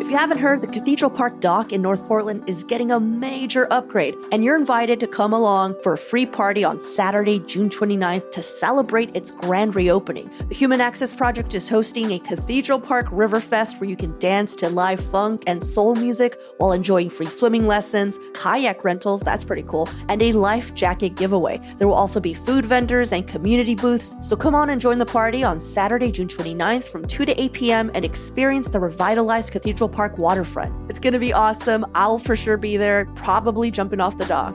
If you haven't heard, the Cathedral Park Dock in North Portland is getting a major upgrade, and you're invited to come along for a free party on Saturday, June 29th to celebrate its grand reopening. The Human Access Project is hosting a Cathedral Park River Fest where you can dance to live funk and soul music while enjoying free swimming lessons, kayak rentals, that's pretty cool, and a life jacket giveaway. There will also be food vendors and community booths, so come on and join the party on Saturday, June 29th from 2 to 8 p.m. and experience the revitalized Cathedral Park waterfront. It's going to be awesome. I'll for sure be there, probably jumping off the dock.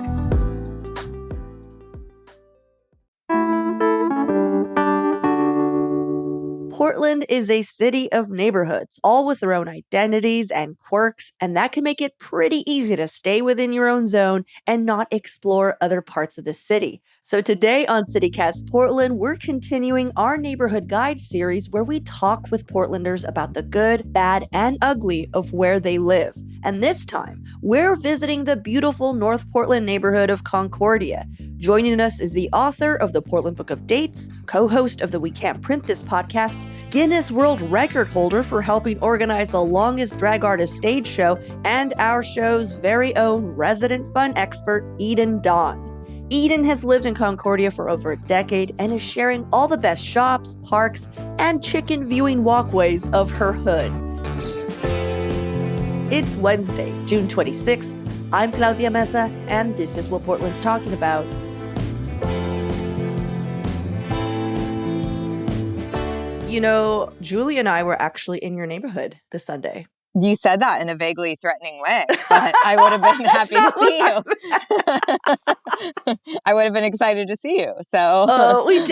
Portland is a city of neighborhoods, all with their own identities and quirks, and that can make it pretty easy to stay within your own zone and not explore other parts of the city. So today on CityCast Portland, we're continuing our neighborhood guide series where we talk with Portlanders about the good, bad, and ugly of where they live. And this time, we're visiting the beautiful North Portland neighborhood of Concordia. Joining us is the author of the Portland Book of Dates, co-host of the We Can't Print This podcast, Guinness World Record holder for helping organize the longest drag artist stage show, and our show's very own resident fun expert, Eden Dawn. Eden has lived in Concordia for over a decade and is sharing all the best shops, parks, and chicken viewing walkways of her hood. It's Wednesday, June 26th. I'm Claudia Mesa, and this is what Portland's talking about. You know, Julie and I were actually in your neighborhood this Sunday. You said that in a vaguely threatening way, but I would have been happy to see you. I would have been excited to see you. So,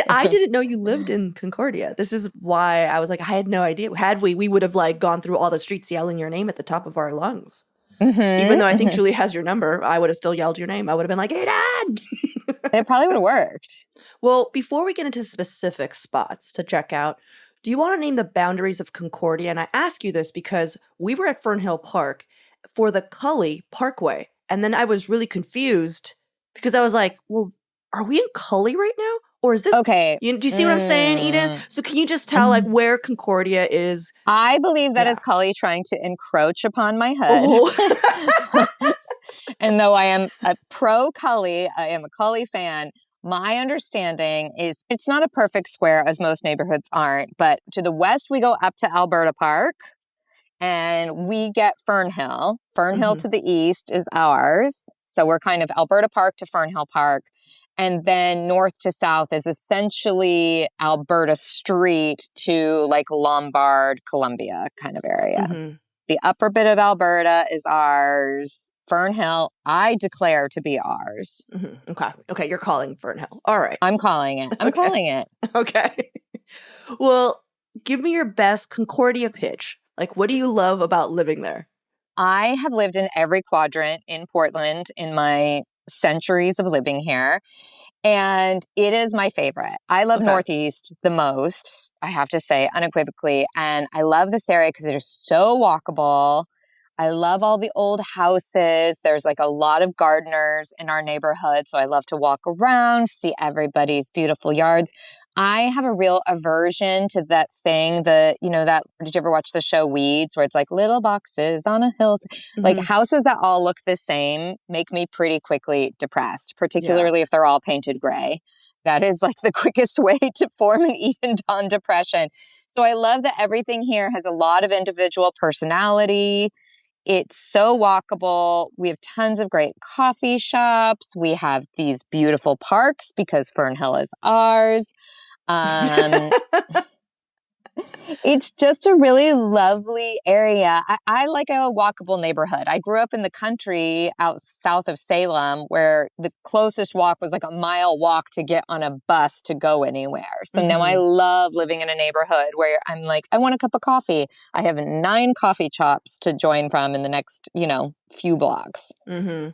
I didn't know you lived in Concordia. This is why I was like, I had no idea. Had we would have like gone through all the streets yelling your name at the top of our lungs. Mm-hmm. Even though I think Julie has your number, I would have still yelled your name. I would have been like, hey, Dad! It probably would have worked. Well, before we get into specific spots to check out, do you want to name the boundaries of Concordia? And I ask you this because we were at Fernhill Park for the Cully Parkway. And then I was really confused because I was like, well, are we in Cully right now? Or is this... Okay. Do you see what I'm saying, Eden? So can you just tell like where Concordia is? I believe that is Cully trying to encroach upon my hood. Oh. And though I am a pro Cully, I am a Cully fan. My understanding is it's not a perfect square, as most neighborhoods aren't, but to the west, we go up to Alberta Park and we get Fernhill. Fernhill to the east is ours. So we're kind of Alberta Park to Fernhill Park. And then north to south is essentially Alberta Street to like Lombard, Columbia kind of area. Mm-hmm. The upper bit of Alberta is ours. Fernhill, I declare to be ours. Mm-hmm. Okay, you're calling Fernhill. All right. I'm calling it. I'm calling it. Okay. Well, give me your best Concordia pitch. Like, what do you love about living there? I have lived in every quadrant in Portland in my centuries of living here, and it is my favorite. I love Northeast the most, I have to say, unequivocally, and I love this area because it is so walkable. I love all the old houses. There's like a lot of gardeners in our neighborhood. So I love to walk around, see everybody's beautiful yards. I have a real aversion to that thing did you ever watch the show Weeds where it's like little boxes on a hill? Mm-hmm. Like houses that all look the same make me pretty quickly depressed, particularly if they're all painted gray. That is like the quickest way to form an Eden Dawn depression. So I love that everything here has a lot of individual personality. It's so walkable. We have tons of great coffee shops. We have these beautiful parks because Fernhill is ours. It's just a really lovely area. I like a walkable neighborhood. I grew up in the country out south of Salem where the closest walk was like a mile walk to get on a bus to go anywhere. So now I love living in a neighborhood where I'm like, I want a cup of coffee. I have 9 coffee shops to join from in the next, few blocks. Mm-hmm.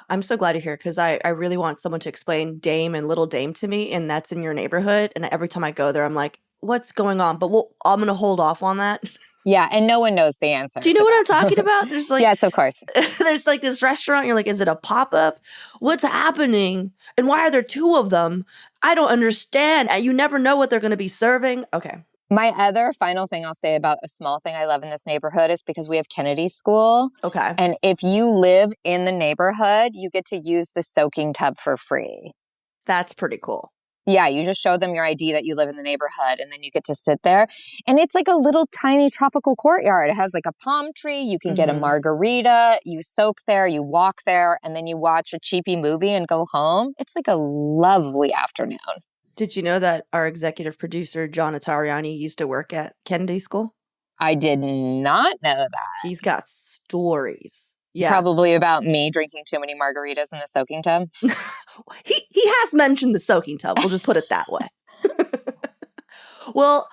I'm so glad you're here because I really want someone to explain Dame and Little Dame to me, and that's in your neighborhood. And every time I go there, I'm like, what's going on? But I'm going to hold off on that. Yeah, and no one knows the answer. Do you know what I'm talking about? There's like yes, of course. There's like this restaurant. You're like, is it a pop-up? What's happening? And why are there 2 of them? I don't understand. You never know what they're going to be serving. Okay. My other final thing I'll say about a small thing I love in this neighborhood is because we have Kennedy School. Okay. And if you live in the neighborhood, you get to use the soaking tub for free. That's pretty cool. Yeah, you just show them your ID that you live in the neighborhood, and then you get to sit there. And it's like a little tiny tropical courtyard. It has like a palm tree. You can get a margarita. You soak there, you walk there, and then you watch a cheapy movie and go home. It's like a lovely afternoon. Did you know that our executive producer, John Atariani, used to work at Kennedy School? I did not know that. He's got stories. Yeah. Probably about me drinking too many margaritas in the soaking tub. He has mentioned the soaking tub. We'll just put it that way. Well,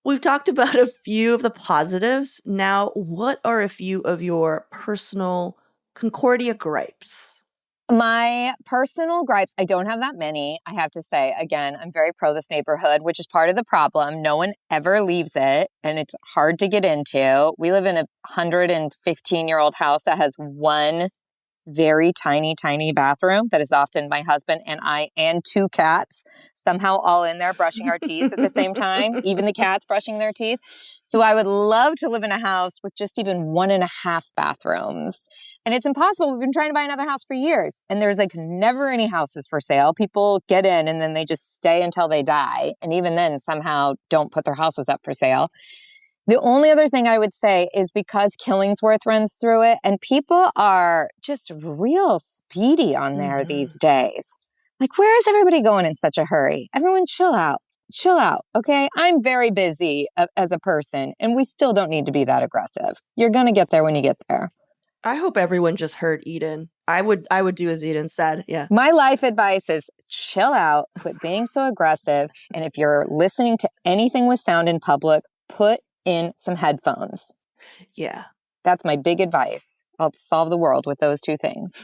we've talked about a few of the positives. Now, what are a few of your personal Concordia gripes? My personal gripes, I don't have that many. I have to say, again, I'm very pro this neighborhood, which is part of the problem. No one ever leaves it, and it's hard to get into. We live in a 115-year-old house that has one very tiny, tiny bathroom that is often my husband and I and two cats somehow all in there brushing our teeth at the same time, even the cats brushing their teeth. So I would love to live in a house with just even 1.5 bathrooms. And it's impossible. We've been trying to buy another house for years, and there's like never any houses for sale. People get in and then they just stay until they die. And even then somehow don't put their houses up for sale. The only other thing I would say is because Killingsworth runs through it, and people are just real speedy on there these days. Like, where is everybody going in such a hurry? Everyone chill out. Chill out, okay? I'm very busy as a person, and we still don't need to be that aggressive. You're going to get there when you get there. I hope everyone just heard Eden. I would do as Eden said, yeah. My life advice is chill out, quit being so aggressive, and if you're listening to anything with sound in public, put in some headphones. Yeah. That's my big advice. I'll solve the world with those two things.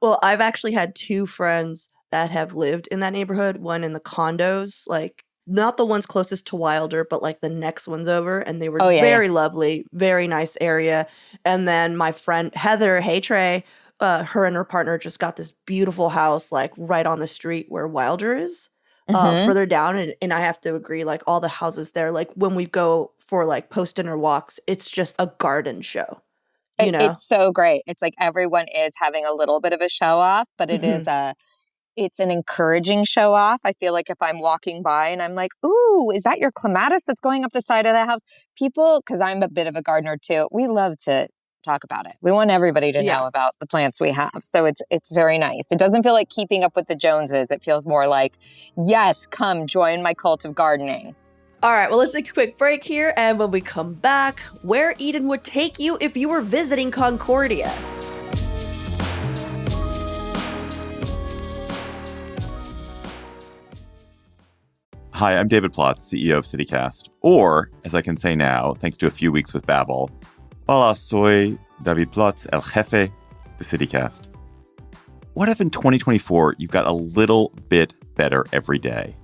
Well, I've actually had two friends that have lived in that neighborhood, one in the condos, like not the ones closest to Wilder, but like the next ones over. And they were very lovely, very nice area. And then my friend Heather, hey Trey, her and her partner just got this beautiful house like right on the street where Wilder is. Further down, and I have to agree, like all the houses there, like when we go for like post-dinner walks, it's just a garden show, you know? It's so great. It's like everyone is having a little bit of a show off, but it's an encouraging show off. I feel like if I'm walking by and I'm like, ooh, is that your clematis that's going up the side of the house? People, because I'm a bit of a gardener too, we love to talk about it. We want everybody to know about the plants we have. So it's very nice. It doesn't feel like keeping up with the Joneses. It feels more like, yes, come join my cult of gardening. All right, well, let's take a quick break here. And when we come back, where Eden would take you if you were visiting Concordia. Hi, I'm David Plotz, CEO of CityCast. Or, as I can say now, thanks to a few weeks with Babel, hola, soy David Plotz, el jefe de CityCast. What if in 2024 you got a little bit better every day?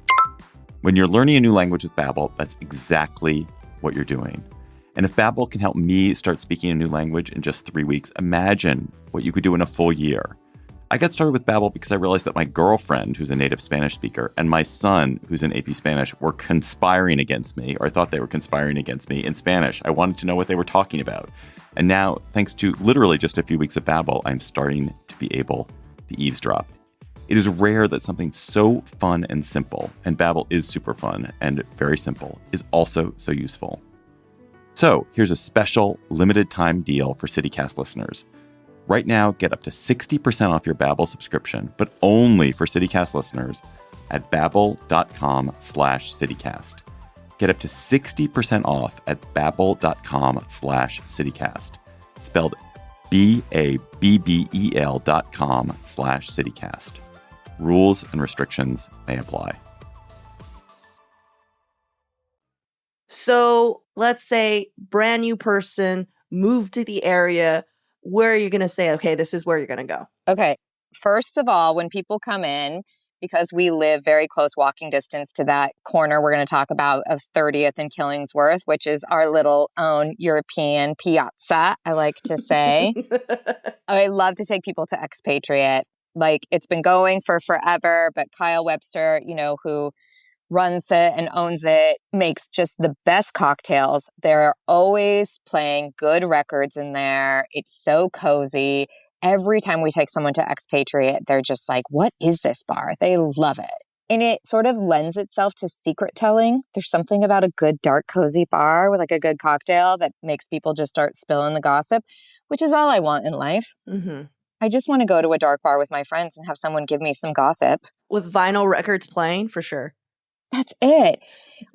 When you're learning a new language with Babel, that's exactly what you're doing. And if Babel can help me start speaking a new language in just 3 weeks, imagine what you could do in a full year. I got started with Babel because I realized that my girlfriend, who's a native Spanish speaker, and my son, who's in AP Spanish, were conspiring against me, or I thought they were conspiring against me in Spanish. I wanted to know what they were talking about. And now, thanks to literally just a few weeks of Babel, I'm starting to be able to eavesdrop. It is rare that something so fun and simple, and Babel is super fun and very simple, is also so useful. So here's a special limited time deal for CityCast listeners. Right now, get up to 60% off your Babbel subscription, but only for CityCast listeners at babbel.com/CityCast. Get up to 60% off at babbel.com/CityCast. Spelled BABBEL.com/CityCast. Rules and restrictions may apply. So let's say brand new person moved to the area. Where are you going to say, okay, this is where you're going to go? Okay. First of all, when people come in, because we live very close walking distance to that corner we're going to talk about of 30th and Killingsworth, which is our little own European piazza, I like to say. I love to take people to Expatriate. Like, it's been going for forever, but Kyle Webster, who runs it and owns it, makes just the best cocktails. They're always playing good records in there. It's so cozy. Every time we take someone to Expatriate, they're just like, what is this bar? They love it. And it sort of lends itself to secret telling. There's something about a good, dark, cozy bar with like a good cocktail that makes people just start spilling the gossip, which is all I want in life. Mm-hmm. I just want to go to a dark bar with my friends and have someone give me some gossip. With vinyl records playing, for sure. That's it.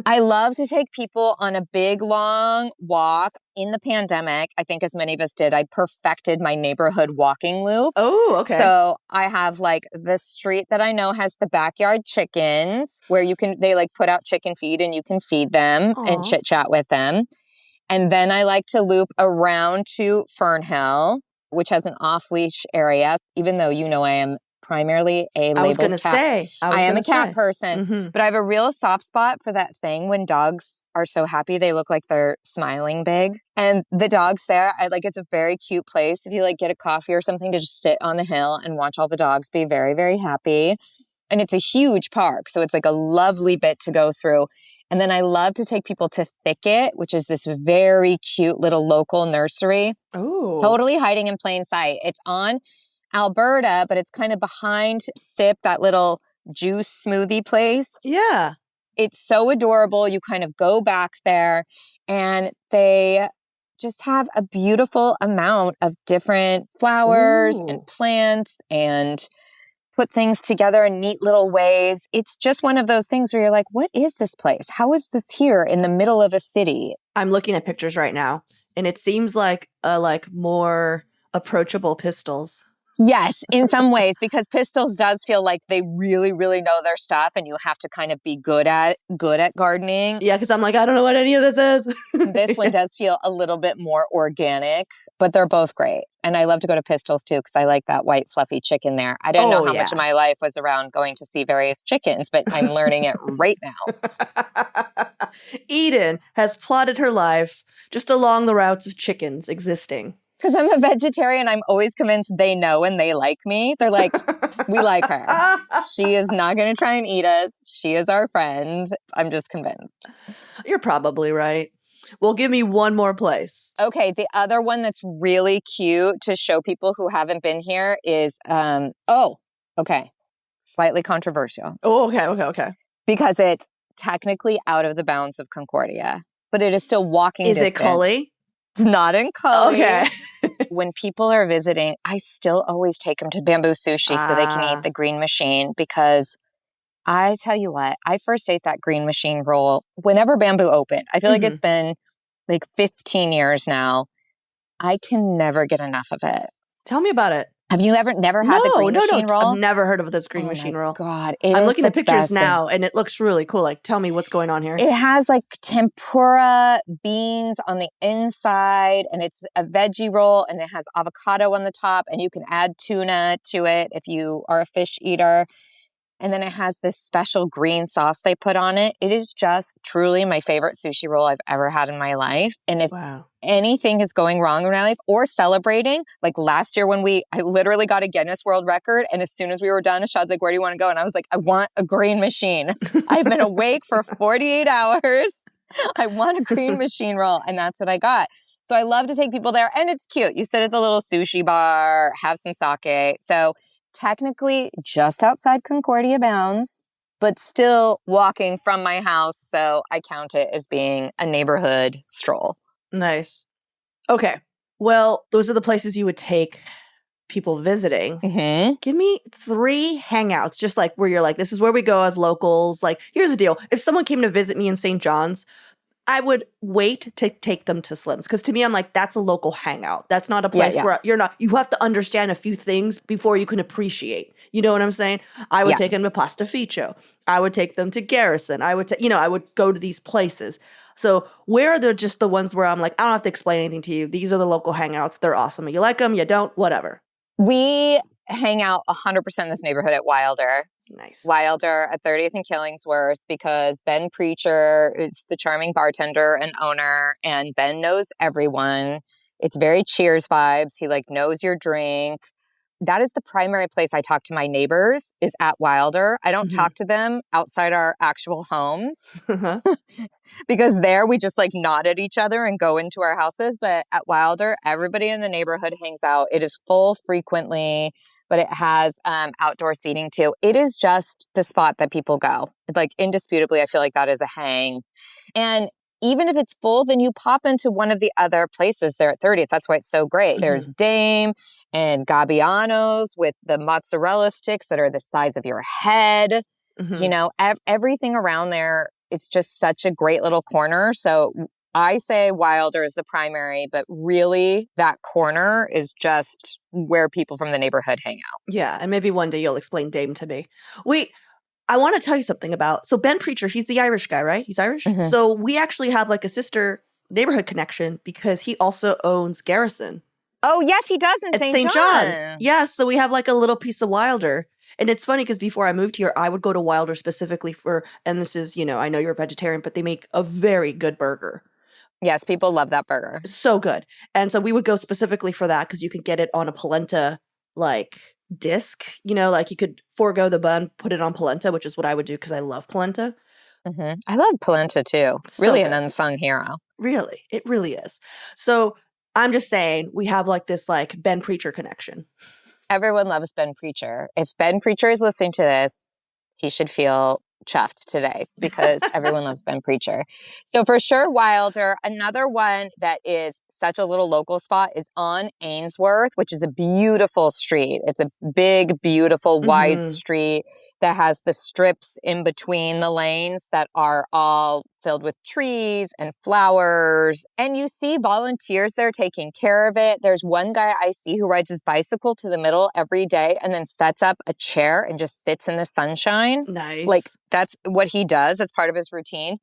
I love to take people on a big, long walk. In the pandemic, I think as many of us did, I perfected my neighborhood walking loop. Oh, okay. So I have like the street that I know has the backyard chickens where they like put out chicken feed and you can feed them and chit chat with them. And then I like to loop around to Fernhill, which has an off-leash area, even though I am primarily a labeled cat. I am a cat person, but I have a real soft spot for that thing when dogs are so happy they look like they're smiling big. And the dogs there, it's a very cute place. If you like get a coffee or something to just sit on the hill and watch all the dogs be very, very happy. And it's a huge park, so it's like a lovely bit to go through. And then I love to take people to Thicket, which is this very cute little local nursery. Oh. Totally hiding in plain sight. It's on Alberta, but it's kind of behind Sip, that little juice smoothie place. Yeah. It's so adorable. You kind of go back there and they just have a beautiful amount of different flowers and plants and put things together in neat little ways. It's just one of those things where you're like, what is this place? How is this here in the middle of a city? I'm looking at pictures right now and it seems like more approachable Pistols. Yes, in some ways, because Pistols does feel like they really, really know their stuff and you have to kind of be good at gardening. Yeah, because I'm like, I don't know what any of this is. This one does feel a little bit more organic, but they're both great. And I love to go to Pistols too because I like that white fluffy chicken there. I didn't know how much of my life was around going to see various chickens, but I'm learning it right now. Eden has plotted her life just along the routes of chickens existing. Because I'm a vegetarian, I'm always convinced they know and they like me. They're like, we like her. She is not going to try and eat us. She is our friend. I'm just convinced. You're probably right. Well, give me one more place. Okay, the other one that's really cute to show people who haven't been here is, slightly controversial. Oh, okay. Because it's technically out of the bounds of Concordia, but it is still walking distance. Is it Cully? It's not in Cully. Okay. When people are visiting, I still always take them to Bamboo Sushi so they can eat the Green Machine because I tell you what, I first ate that Green Machine roll whenever Bamboo opened. I feel like it's been like 15 years now. I can never get enough of it. Tell me about it. Have you never had the Green Machine roll? I've never heard of this Green Machine roll. God, I'm looking at pictures now and it looks really cool. Like, tell me what's going on here. It has like tempura beans on the inside and it's a veggie roll and it has avocado on the top and you can add tuna to it if you are a fish eater. And then it has this special green sauce they put on it. It is just truly my favorite sushi roll I've ever had in my life. And if anything is going wrong in my life or celebrating, like last year when I literally got a Guinness World Record. And as soon as we were done, Ashad's like, where do you want to go? And I was like, I want a Green Machine. I've been awake for 48 hours. I want a Green Machine roll. And that's what I got. So I love to take people there. And it's cute. You sit at the little sushi bar, have some sake. So technically just outside Concordia bounds, but still walking from my house. So I count it as being a neighborhood stroll. Nice. Okay. Well, those are the places you would take people visiting. Mm-hmm. Give me 3 hangouts, just like where you're like, this is where we go as locals. Like, here's the deal. If someone came to visit me in St. John's, I would wait to take them to Slim's because to me, I'm like, that's a local hangout. That's not a place where you have to understand a few things before you can appreciate. You know what I'm saying? I would take them to Pastificio. I would take them to Garrison. I would go to these places. So where are just the ones where I'm like, I don't have to explain anything to you. These are the local hangouts. They're awesome. You like them, you don't, whatever. We hang out 100% in this neighborhood at Wilder. Nice. Wilder at 30th and Killingsworth because Ben Preacher is the charming bartender and owner and Ben knows everyone. It's very Cheers vibes. He knows your drink. that is the primary place I talk to my neighbors is at Wilder. I don't talk to them outside our actual homes because there we just like nod at each other and go into our houses. But at Wilder, everybody in the neighborhood hangs out. It is full frequently, but it has outdoor seating too. It is just the spot that people go. It's like indisputably, I feel like that is a hang. And even if it's full, then you pop into one of the other places there at 30th. That's why it's so great. There's Dame and Gabbiano's with the mozzarella sticks that are the size of your head. You know, everything around there, it's just such a great little corner. So I say Wilder is the primary, but really that corner is just where people from the neighborhood hang out. Yeah, and maybe one day you'll explain Dame to me. Wait, I want to tell you something about, so Ben Preacher, he's the Irish guy, right? He's Irish? So we actually have like a sister neighborhood connection because he also owns Garrison. Oh, yes, he does in St. John's. Yes, so we have like a little piece of Wilder. And it's funny because before I moved here, I would go to Wilder specifically for, and this is, you know, I know you're a vegetarian, but they make a very good burger. Yes, people love that burger. So good. And so we would go specifically for that because you could get it on a polenta, like, disc, you know, like you could forego the bun, put it on polenta, which is what I would do because I love polenta. I love polenta too. So really good. An unsung hero. Really, it really is. So I'm just saying we have like this like Ben Preacher connection. Everyone loves Ben Preacher. If Ben Preacher is listening to this, he should feel chuffed today because everyone loves Ben Preacher. So for sure, Wilder. Another one that is such a little local spot is on Ainsworth, which is a beautiful street. It's a big, beautiful, wide street that has the strips in between the lanes that are all filled with trees and flowers. And you see volunteers there taking care of it. There's one guy I see who rides his bicycle to the middle every day and then sets up a chair and just sits in the sunshine. Nice. Like that's what he does. It's part of his routine.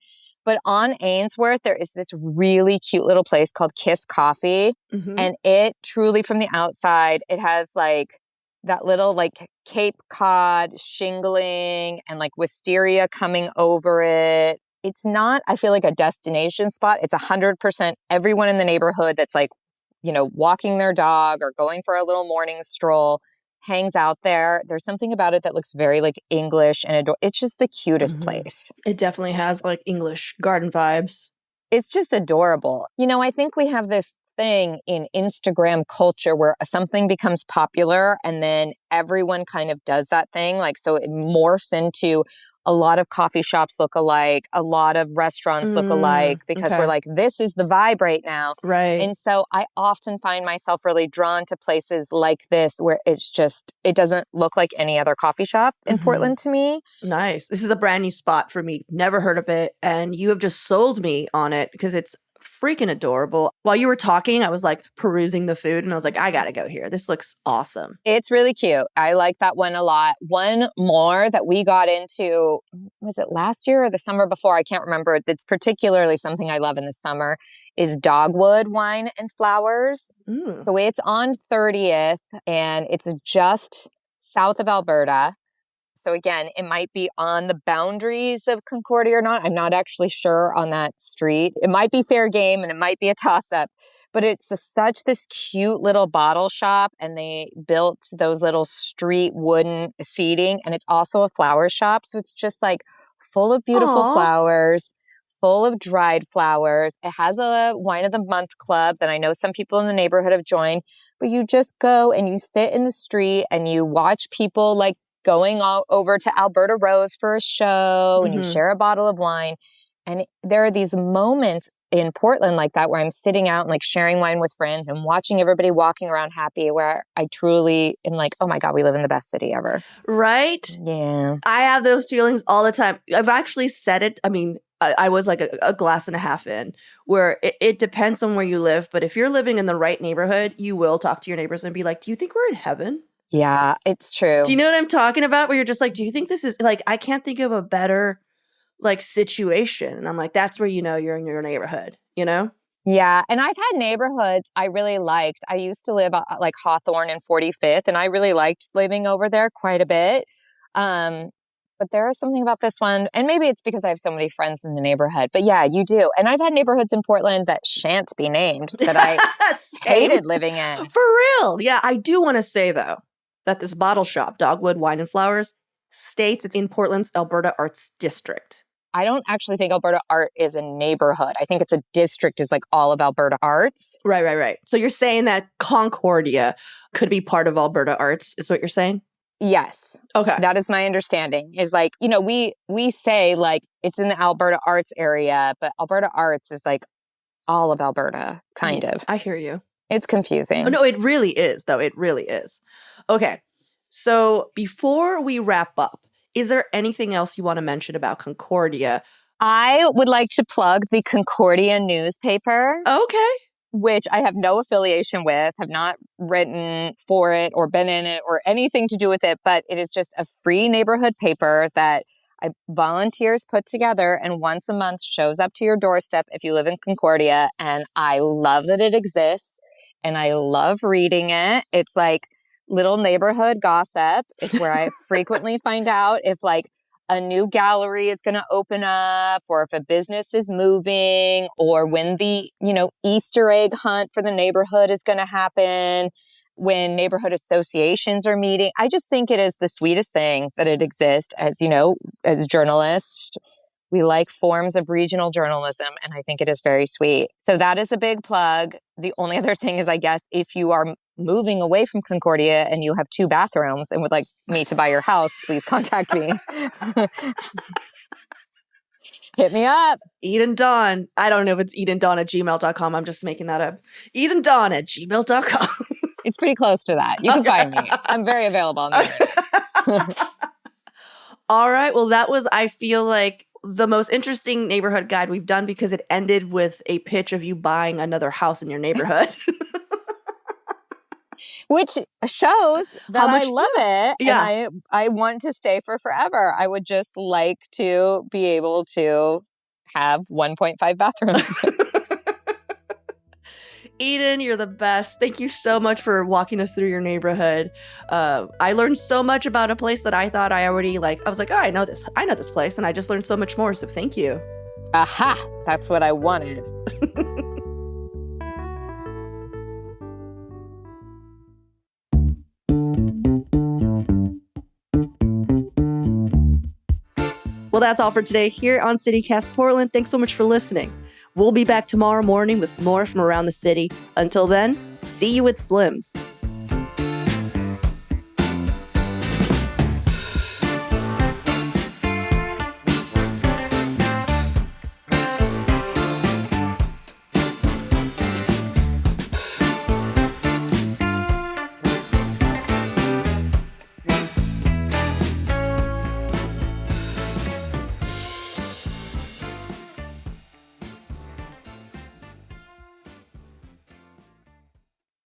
But on Ainsworth, there is this really cute little place called Kiss Coffee. And it truly from the outside, it has like that little like Cape Cod shingling and like wisteria coming over it. It's not, I feel like, a destination spot. It's 100% everyone in the neighborhood that's like, you know, walking their dog or going for a little morning stroll hangs out there. There's something about it that looks very like English and it's just the cutest place. It definitely has like English garden vibes. It's just adorable. You know, I think we have this thing in Instagram culture where something becomes popular and then everyone kind of does that thing. Like, so it morphs into a lot of coffee shops look alike, a lot of restaurants look alike because we're like, this is the vibe right now. Right. And so I often find myself really drawn to places like this where it's just, it doesn't look like any other coffee shop in Portland to me. Nice. This is a brand new spot for me. Never heard of it. And you have just sold me on it because it's freaking adorable. While you were talking, I was like perusing the food and I was like, I gotta go here. This looks awesome. It's really cute. I like that one a lot. One more that we got into, was it last year or the summer before? I can't remember. It's particularly something I love in the summer is Dogwood Wine and Flowers. So it's on 30th and it's just south of Alberta. So again, it might be on the boundaries of Concordia or not. I'm not actually sure on that street. It might be fair game and it might be a toss-up, but it's such this cute little bottle shop and they built those little street wooden seating and it's also a flower shop. So it's just like full of beautiful flowers, full of dried flowers. It has a wine of the month club that I know some people in the neighborhood have joined, but you just go and you sit in the street and you watch people like going all over to Alberta Rose for a show and you share a bottle of wine. And there are these moments in Portland like that where I'm sitting out and like sharing wine with friends and watching everybody walking around happy where I truly am like, oh my God, we live in the best city ever. Right? Yeah. I have those feelings all the time. I've actually said it. I mean, I was like a glass and a half in where it depends on where you live. But if you're living in the right neighborhood, you will talk to your neighbors and be like, do you think we're in heaven? Yeah, it's true. Do you know what I'm talking about? Where you're just like, do you think this is like, I can't think of a better like situation. And I'm like, that's where you know you're in your neighborhood, you know? Yeah. And I've had neighborhoods I really liked. I used to live like Hawthorne and 45th, and I really liked living over there quite a bit. But there is something about this one, and maybe it's because I have so many friends in the neighborhood. But yeah, you do. And I've had neighborhoods in Portland that shan't be named that I hated living in. For real. Yeah, I do want to say though, that this bottle shop, Dogwood Wine and Flowers, states it's in Portland's Alberta Arts District. I don't actually think Alberta Art is a neighborhood. I think it's a district, is like all of Alberta Arts. Right. So you're saying that Concordia could be part of Alberta Arts, is what you're saying? Yes. Okay. That is my understanding. Is like, we say like it's in the Alberta Arts area, but Alberta Arts is like all of Alberta, kind of. I hear you. It's confusing. Oh, no, it really is, though. It really is. Okay. So before we wrap up, is there anything else you want to mention about Concordia? I would like to plug the Concordia Newspaper. Okay. Which I have no affiliation with, have not written for it or been in it or anything to do with it, but it is just a free neighborhood paper that volunteers put together and once a month shows up to your doorstep if you live in Concordia. And I love that it exists and I love reading it. It's like little neighborhood gossip. It's where I frequently find out if like a new gallery is going to open up or if a business is moving or when the, Easter egg hunt for the neighborhood is going to happen, when neighborhood associations are meeting. I just think it is the sweetest thing that it exists. As journalists, we like forms of regional journalism, and I think it is very sweet. So that is a big plug. The only other thing is, I guess, if you are moving away from Concordia and you have 2 bathrooms and would like me to buy your house, please contact me. Hit me up. Eden Dawn. I don't know if it's edendawn@gmail.com. I'm just making that up. edendawn@gmail.com. It's pretty close to that. You can find me. I'm very available on the internet. All right. Well, that was, I feel like, the most interesting neighborhood guide we've done because it ended with a pitch of you buying another house in your neighborhood. Which shows that I love it. Yeah. And I want to stay for forever. I would just like to be able to have 1.5 bathrooms. Eden, you're the best. Thank you so much for walking us through your neighborhood. I learned so much about a place that I thought I already I was like, oh, I know this place. And I just learned so much more. So thank you. Aha, that's what I wanted. Well, that's all for today here on CityCast Portland. Thanks so much for listening. We'll be back tomorrow morning with more from around the city. Until then, see you at Slim's.